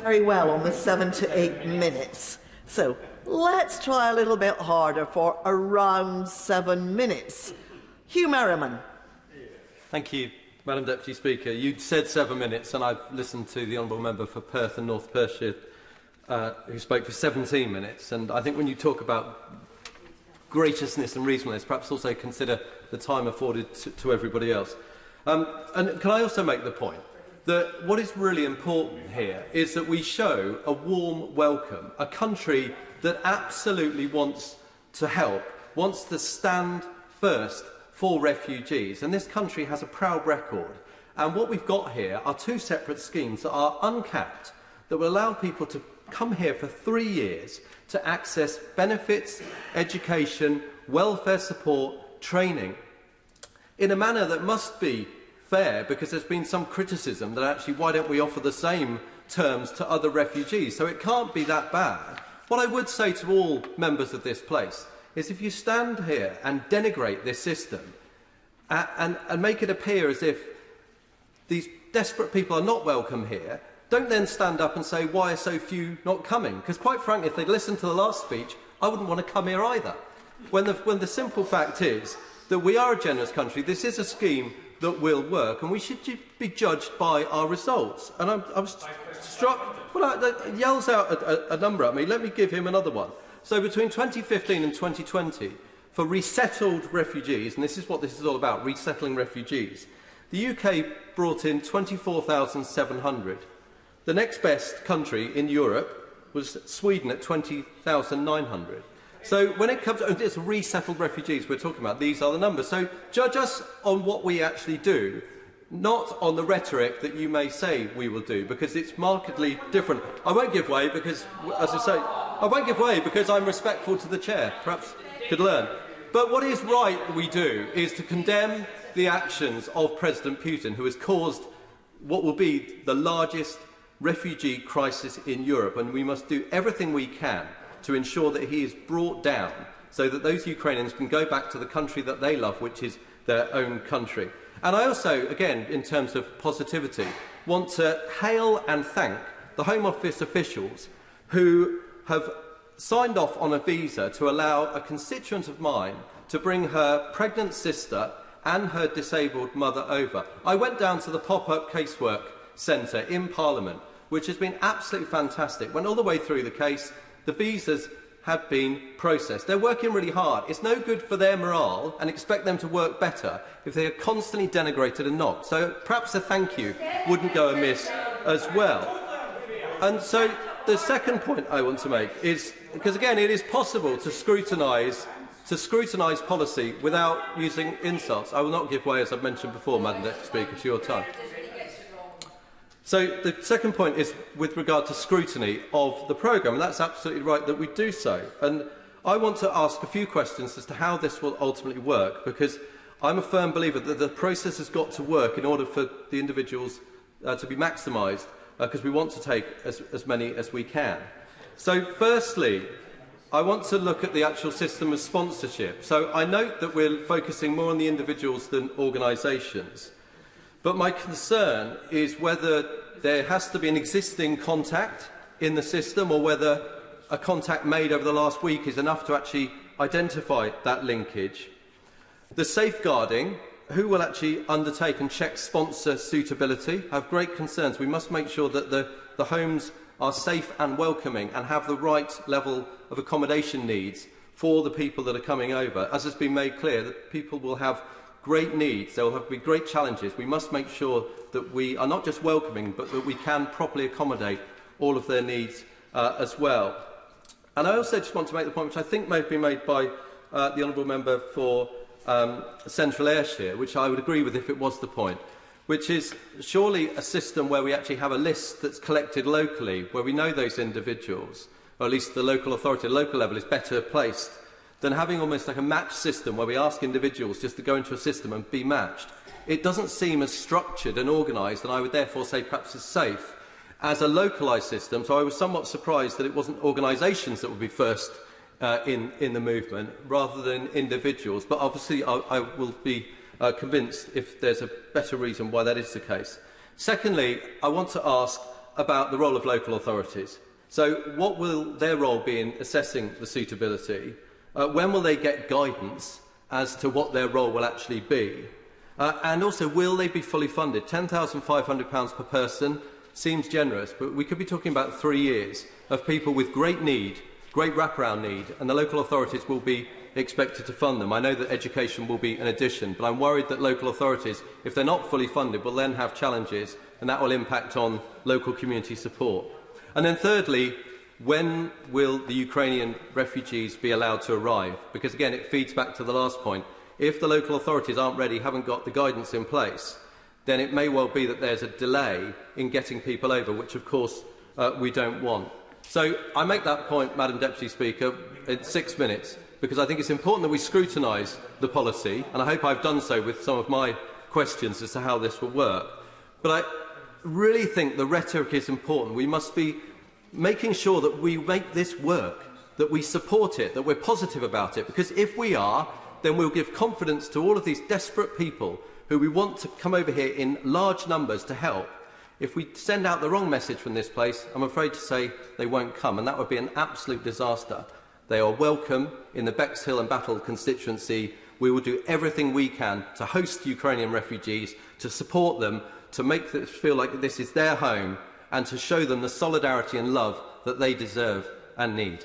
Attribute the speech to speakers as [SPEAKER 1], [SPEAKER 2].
[SPEAKER 1] very well on the 7 to 8 minutes. So let's try a little bit harder for around 7 minutes. Hugh Merriman.
[SPEAKER 2] Thank you, Madam Deputy Speaker. You said 7 minutes, and I've listened to the Honourable Member for Perth and North Perthshire, who spoke for 17 minutes. And I think when you talk about graciousness and reasonableness, perhaps also consider the time afforded to everybody else. And can I also make the point that what is really important here is that we show a warm welcome, a country that absolutely wants to help, wants to stand first for refugees. And this country has a proud record. And what we've got here are two separate schemes that are uncapped, that will allow people to come here for 3 years to access benefits, education, welfare support, training, in a manner that must be fair, because there's been some criticism that actually why don't we offer the same terms to other refugees? So it can't be that bad. What I would say to all members of this place is if you stand here and denigrate this system and make it appear as if these desperate people are not welcome here, don't then stand up and say, why are so few not coming? Because quite frankly, if they'd listened to the last speech, I wouldn't want to come here either. When the simple fact is that we are a generous country, this is a scheme that will work, and we should be judged by our results. And I was struck, well, he yells out a number at me. Let me give him another one. So between 2015 and 2020, for resettled refugees, and this is what this is all about, resettling refugees, the UK brought in 24,700. The next best country in Europe was Sweden at 20,900. So when it comes to it's resettled refugees we're talking about, these are the numbers. So judge us on what we actually do, not on the rhetoric that you may say we will do, because it's markedly different. I won't give way because, as I say, I won't give way because I'm respectful to the chair. Perhaps you could learn. But what is right we do is to condemn the actions of President Putin, who has caused what will be the largest refugee crisis in Europe, and we must do everything we can to ensure that he is brought down so that those Ukrainians can go back to the country that they love, which is their own country. And I also, again, in terms of positivity, want to hail and thank the Home Office officials who have signed off on a visa to allow a constituent of mine to bring her pregnant sister and her disabled mother over. I went down to the pop-up casework centre in Parliament, which has been absolutely fantastic. Went all the way through the case. The visas have been processed. They're working really hard. It's no good for their morale and expect them to work better if they are constantly denigrated and knocked. So perhaps a thank you wouldn't go amiss as well. And so the second point I want to make is, because again, it is possible to scrutinise policy without using insults. I will not give way, as I've mentioned before, Madam Deputy Speaker, to your time. So the second point is with regard to scrutiny of the programme, and that's absolutely right that we do so. And I want to ask a few questions as to how this will ultimately work, because I'm a firm believer that the process has got to work in order for the individuals to be maximised, because we want to take as many as we can. So firstly, I want to look at the actual system of sponsorship. So I note that we're focusing more on the individuals than organisations. But my concern is whether there has to be an existing contact in the system or whether a contact made over the last week is enough to actually identify that linkage. The safeguarding, who will actually undertake and check sponsor suitability? I have great concerns. We must make sure that the homes are safe and welcoming and have the right level of accommodation needs for the people that are coming over. As has been made clear, that people will have great needs, there will have to be great challenges. We must make sure that we are not just welcoming, but that we can properly accommodate all of their needs as well. And I also just want to make the point, which I think may have been made by the Honourable Member for Central Ayrshire, which I would agree with if it was the point, which is surely a system where we actually have a list that's collected locally, where we know those individuals, or at least the local authority, the local level, is better placed than having almost like a match system where we ask individuals just to go into a system and be matched. It doesn't seem as structured and organised, and I would therefore say perhaps as safe as a localised system. So I was somewhat surprised that it wasn't organisations that would be first in the movement rather than individuals. But obviously I will be convinced if there's a better reason why that is the case. Secondly, I want to ask about the role of local authorities. So what will their role be in assessing the suitability? When will they get guidance as to what their role will actually be? And also, will they be fully funded? £10,500 per person seems generous, but we could be talking about 3 years of people with great need, great wraparound need, and the local authorities will be expected to fund them. I know that education will be an addition, but I'm worried that local authorities, if they're not fully funded, will then have challenges, and that will impact on local community support. And then thirdly, when will the Ukrainian refugees be allowed to arrive? Because again, it feeds back to the last point. If the local authorities aren't ready, haven't got the guidance in place, then it may well be that there's a delay in getting people over, which of course we don't want. So I make that point, Madam Deputy Speaker, in 6 minutes, because I think it's important that we scrutinise the policy, and I hope I've done so with some of my questions as to how this will work. But I really think the rhetoric is important. We must be making sure that we make this work, that we support it, that we're positive about it, because if we are, then we'll give confidence to all of these desperate people who we want to come over here in large numbers to help. If we send out the wrong message from this place, I'm afraid to say they won't come, and that would be an absolute disaster. They are welcome in the Bexhill and Battle constituency. We will do everything we can to host Ukrainian refugees, to support them, to make them feel like this is their home, and to show them the solidarity and love that they deserve and need.